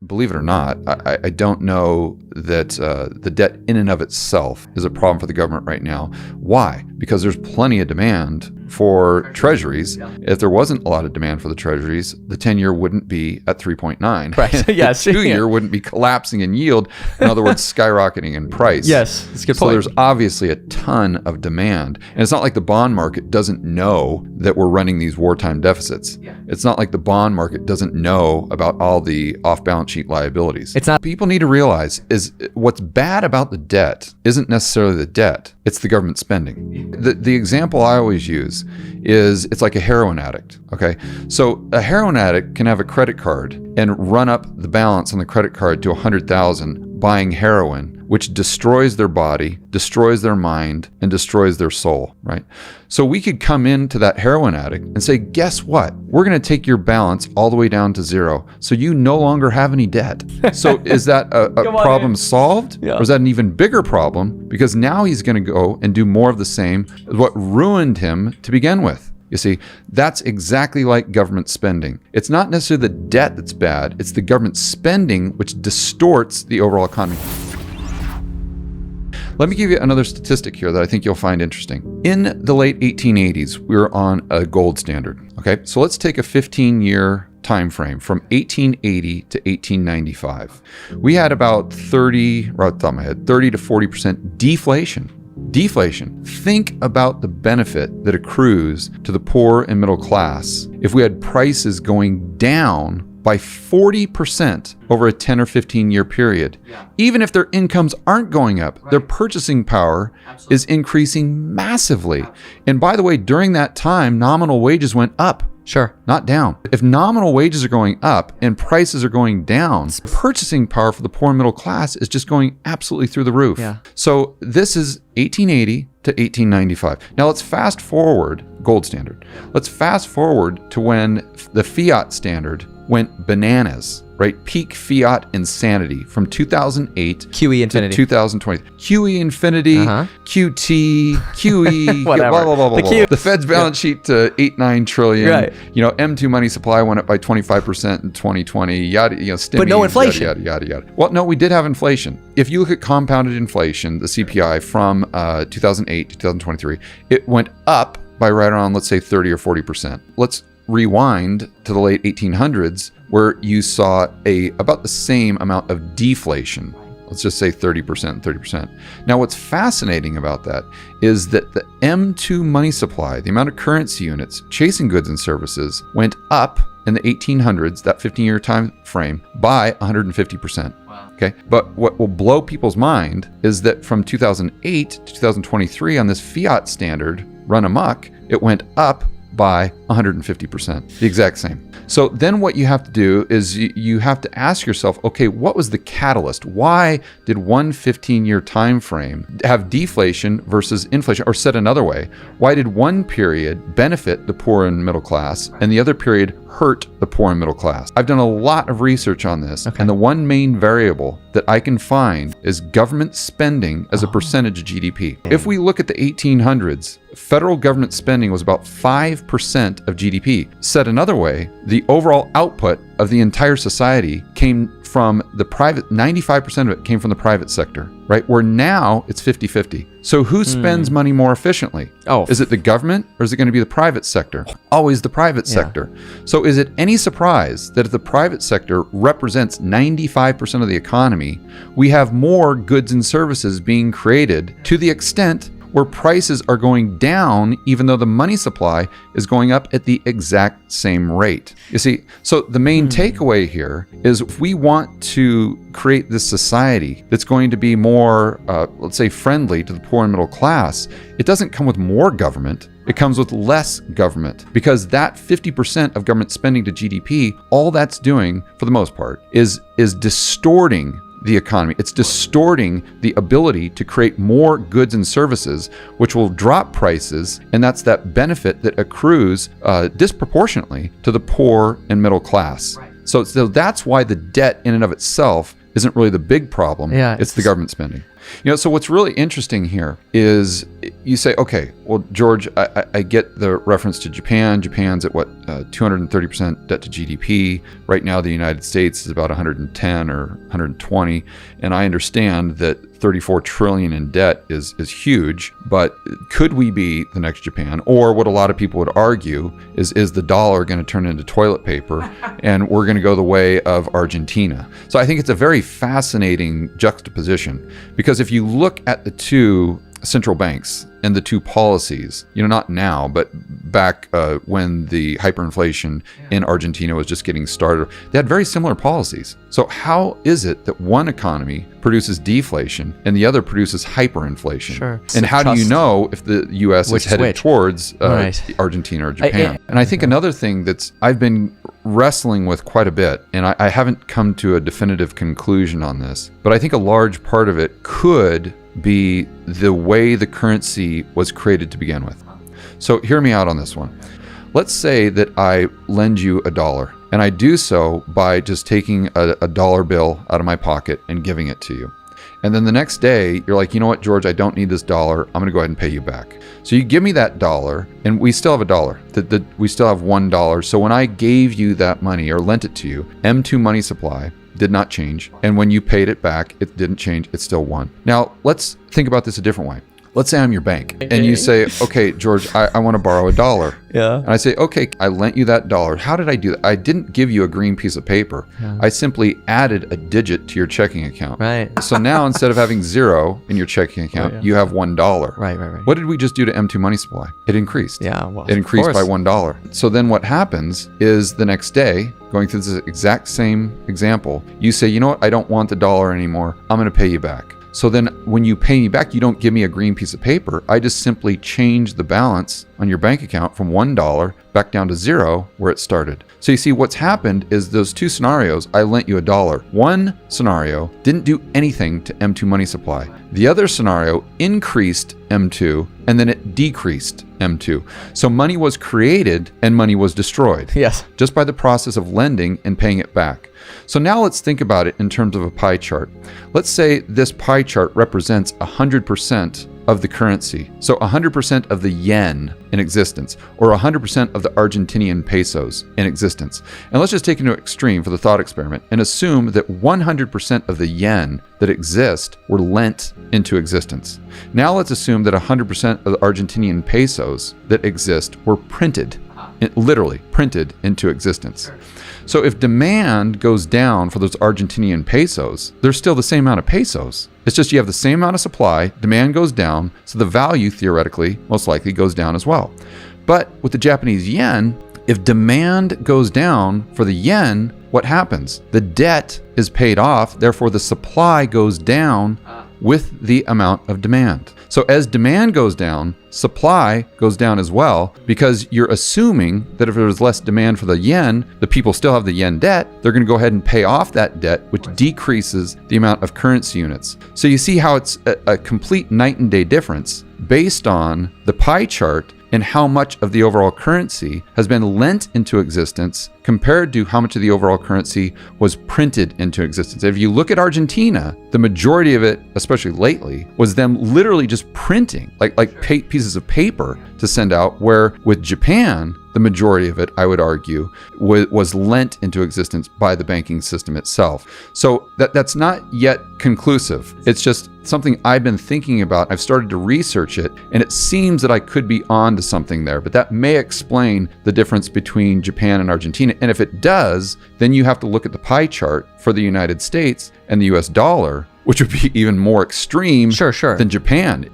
believe it or not, I don't know that the debt in and of itself is a problem for the government right now. Why? Because there's plenty of demand for treasuries. If there wasn't a lot of demand for the treasuries, the 10-year wouldn't be at 3.9. Right. Yes. The 2-year wouldn't be collapsing in yield. In other words, skyrocketing in price. Yes, that's a good So point. there's obviously a ton of demand. And it's not like the bond market doesn't know that we're running these wartime deficits. It's not like the bond market doesn't know about all the off-balance sheet liabilities. It's not. People need to realize is what's bad about the debt isn't necessarily the debt, it's the government spending. The example I always use is it's like a heroin addict, okay? So a heroin addict can have a credit card and run up the balance on the credit card to 100,000 buying heroin, which destroys their body, destroys their mind, and destroys their soul, right? So we could come into that heroin addict and say, guess what? We're going to take your balance all the way down to zero, so you no longer have any debt. So is that a problem solved? Yeah. Or is that an even bigger problem? Because now he's going to go and do more of the same, what ruined him to begin with. You see, that's exactly like government spending. It's not necessarily the debt that's bad, it's the government spending which distorts the overall economy. Let me give you another statistic here that I think you'll find interesting. In the late 1880s, we were on a gold standard. Okay, so let's take a 15-year time frame from 1880 to 1895. We had about 30 to 40% deflation. Deflation. Think about the benefit that accrues to the poor and middle class if we had prices going down by 40% over a 10 or 15 year period. Even if their incomes aren't going up, their purchasing power is increasing massively. And by the way, during that time, nominal wages went up. Sure. Not down. If nominal wages are going up and prices are going down, purchasing power for the poor and middle class is just going absolutely through the roof. Yeah. So this is 1880 to 1895. Now let's fast forward, gold standard. Let's fast forward to when the fiat standard went bananas, right? Peak fiat insanity from 2008 QE infinity. to 2020. QE infinity, QT, QE, Whatever. blah, blah, blah, blah, The blah. Q. The Fed's balance sheet to 8-9 trillion. Right. You know, M2 money supply went up by 25% in 2020. Yada, you know, stimmies, But no inflation. Yada, yada, yada, yada. Well, no, we did have inflation. If you look at compounded inflation, the CPI from 2008 to 2023, it went up by right around, let's say, 30 or 40%. Let's rewind to the late 1800s where you saw about the same amount of deflation. Let's just say 30%. Now, what's fascinating about that is that the M2 money supply, the amount of currency units chasing goods and services, went up in the 1800s, that 15-year time frame, by 150%. Wow. Okay, but what will blow people's mind is that from 2008 to 2023 on this fiat standard run amok, it went up by 150%, the exact same. So then what you have to do is you have to ask yourself, okay, what was the catalyst? Why did one 15-year time frame have deflation versus inflation? Or said another way, why did one period benefit the poor and middle class and the other period hurt the poor and middle class? I've done a lot of research on this, and the one main variable that I can find is government spending as a percentage of GDP. If we look at the 1800s, federal government spending was about 5% of GDP. Said another way, the overall output of the entire society came from the private, 95% of it came from the private sector, right? Where now it's 50-50. So who spends money more efficiently? Oh. Is it the government or is it going to be the private sector? Always the private sector. So is it any surprise that if the private sector represents 95% of the economy, we have more goods and services being created to the extent where prices are going down even though the money supply is going up at the exact same rate? You see, so the main takeaway here is if we want to create this society that's going to be more, let's say, friendly to the poor and middle class, it doesn't come with more government. It comes with less government, because that 50% of government spending to GDP, all that's doing, for the most part, is distorting the economy. It's distorting the ability to create more goods and services, which will drop prices, and that's that benefit that accrues disproportionately to the poor and middle class. So that's why the debt in and of itself isn't really the big problem. Yeah, it's the government spending. So what's really interesting here is you say, okay, well, George, I get the reference to Japan. Japan's at 230% debt to GDP. Right now, the United States is about 110 or 120. And I understand that 34 trillion in debt is huge, but could we be the next Japan? Or what a lot of people would argue is the dollar going to turn into toilet paper and we're going to go the way of Argentina? So I think it's a very fascinating juxtaposition, because if you look at the two central banks and the two policies, not now, but back when the hyperinflation in Argentina was just getting started, they had very similar policies. So how is it that one economy produces deflation and the other produces hyperinflation? Sure. And how do you know if the U.S. is headed towards Argentina or Japan? And I think another thing I've been wrestling with quite a bit, and I haven't come to a definitive conclusion on this, but I think a large part of it could be the way the currency was created to begin with. So hear me out on this one. Let's say that I lend you $1, and I do so by just taking a dollar bill out of my pocket and giving it to you. And then the next day, you're like, you know what, George, I don't need this $1. I'm going to go ahead and pay you back. So you give me that $1, and we still have $1. We still have $1. So when I gave you that money or lent it to you, M2 money supply did not change. And when you paid it back, it didn't change. It's still 1. Now, let's think about this a different way. Let's say I'm your bank and you say, okay, George, I want to borrow $1. Yeah. And I say, okay, I lent you that $1. How did I do that? I didn't give you a green piece of paper. Yeah. I simply added a digit to your checking account. Right. So now instead of having 0 in your checking account, you have $1. Right. What did we just do to M2 money supply? It increased. Yeah, well, it increased by $1. So then what happens is the next day, going through this exact same example, you say, you know what? I don't want the $1 anymore. I'm going to pay you back. So then when you pay me back, you don't give me a green piece of paper. I just simply change the balance on your bank account from $1 back down to 0 where it started. So you see what's happened is those two scenarios, I lent you $1. One scenario didn't do anything to M2 money supply. The other scenario increased M2 and then it decreased M2. So money was created and money was destroyed. Yes. Just by the process of lending and paying it back. So now let's think about it in terms of a pie chart. Let's say this pie chart represents 100% of the currency. So 100% of the yen in existence, or 100% of the Argentinian pesos in existence. And let's just take it to an extreme for the thought experiment and assume that 100% of the yen that exist were lent into existence. Now let's assume that 100% of the Argentinian pesos that exist were printed, literally printed into existence. So if demand goes down for those Argentinian pesos, there's still the same amount of pesos. It's just you have the same amount of supply, demand goes down, so the value theoretically most likely goes down as well. But with the Japanese yen, if demand goes down for the yen, what happens? The debt is paid off, therefore the supply goes down with the amount of demand. So as demand goes down, supply goes down as well, because you're assuming that if there's less demand for the yen, the people still have the yen debt, they're going to go ahead and pay off that debt, which decreases the amount of currency units. So you see how it's a complete night and day difference based on the pie chart and how much of the overall currency has been lent into existence compared to how much of the overall currency was printed into existence. If you look at Argentina, the majority of it, especially lately, was them literally just printing like pieces of paper to send out, where with Japan, the majority of it, I would argue, was lent into existence by the banking system itself. So that's not yet conclusive. It's just something I've been thinking about. I've started to research it, and it seems that I could be on to something there, but that may explain the difference between Japan and Argentina. And if it does, then you have to look at the pie chart for the United States and the US dollar, which would be even more extreme than Japan.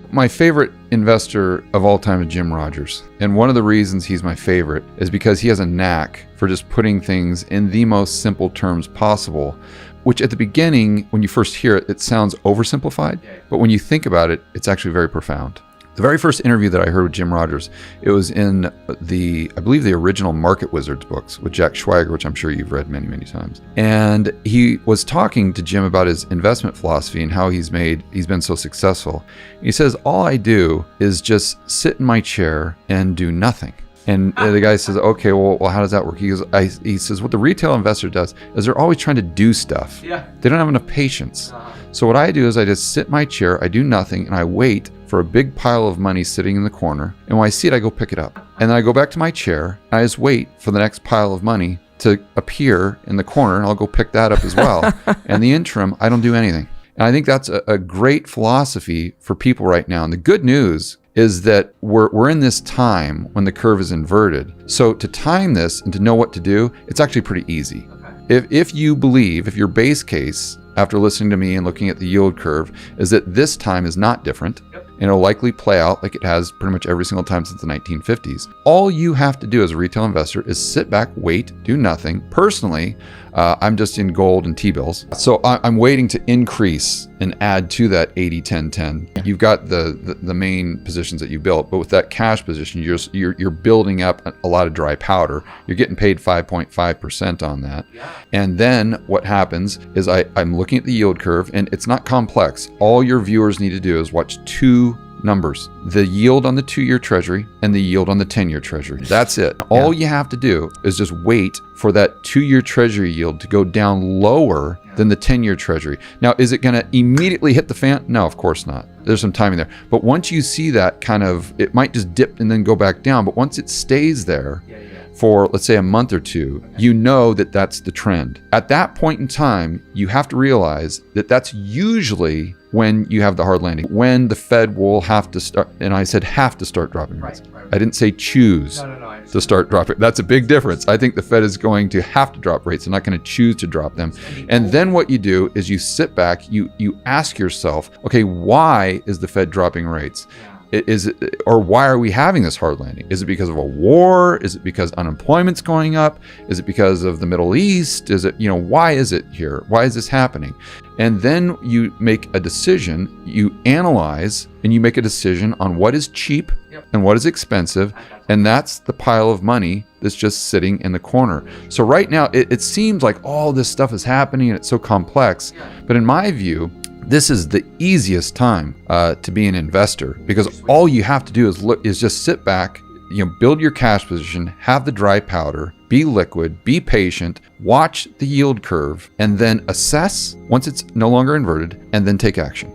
My favorite investor of all time is Jim Rogers. And one of the reasons he's my favorite is because he has a knack for just putting things in the most simple terms possible, which at the beginning, when you first hear it, it sounds oversimplified. But when you think about it, it's actually very profound. The very first interview that I heard with Jim Rogers, it was in I believe the original Market Wizards books with Jack Schwager, which I'm sure you've read many, many times. And he was talking to Jim about his investment philosophy and how he's been so successful. He says, all I do is just sit in my chair and do nothing. And the guy says, okay, well, how does that work? He goes, he says, what the retail investor does is they're always trying to do stuff. Yeah. They don't have enough patience. So what I do is I just sit in my chair, I do nothing, and I wait for a big pile of money sitting in the corner. And when I see it, I go pick it up. And then I go back to my chair, and I just wait for the next pile of money to appear in the corner, and I'll go pick that up as well. And the interim, I don't do anything. And I think that's a great philosophy for people right now. And the good news is that we're in this time when the curve is inverted. So to time this and to know what to do, it's actually pretty easy. Okay. If you believe, if your base case, after listening to me and looking at the yield curve, is that this time is not different, and it'll likely play out like it has pretty much every single time since the 1950s. All you have to do as a retail investor is sit back, wait, do nothing. Personally, I'm just in gold and T-bills. So I'm waiting to increase and add to that 80-10-10. You've got the main positions that you built, but with that cash position, you're building up a lot of dry powder. You're getting paid 5.5% on that. And then what happens is I'm looking at the yield curve, and it's not complex. All your viewers need to do is watch two numbers: the yield on the 2-year treasury and the yield on the 10-year treasury. That's it. All you have to do is just wait for that 2-year treasury yield to go down lower than the 10-year treasury. Now, is it going to immediately hit the fan? No, of course not. There's some timing there. But once you see that kind of, it might just dip and then go back down. But once it stays there for, let's say, a month or two, you know that that's the trend. At that point in time, you have to realize that that's usually when you have the hard landing, when the Fed will have to start, and I said have to start dropping rates. Right. I didn't say choose to start dropping. That's a big difference. I think the Fed is going to have to drop rates. They're not going to choose to drop them. And then what you do is you sit back, you ask yourself, okay, why is the Fed dropping rates? Is it, or why are we having this hard landing? Is it because of a war? Is it because unemployment's going up? Is it because of the Middle East? Is it, why is it here? Why is this happening? And then you make a decision, you analyze, and you make a decision on what is cheap and what is expensive. And that's the pile of money that's just sitting in the corner. So right now, it seems like all this stuff is happening and it's so complex. But in my view, this is the easiest time to be an investor, because all you have to do is just sit back, build your cash position, have the dry powder, be liquid, be patient, watch the yield curve, and then assess once it's no longer inverted, and then take action.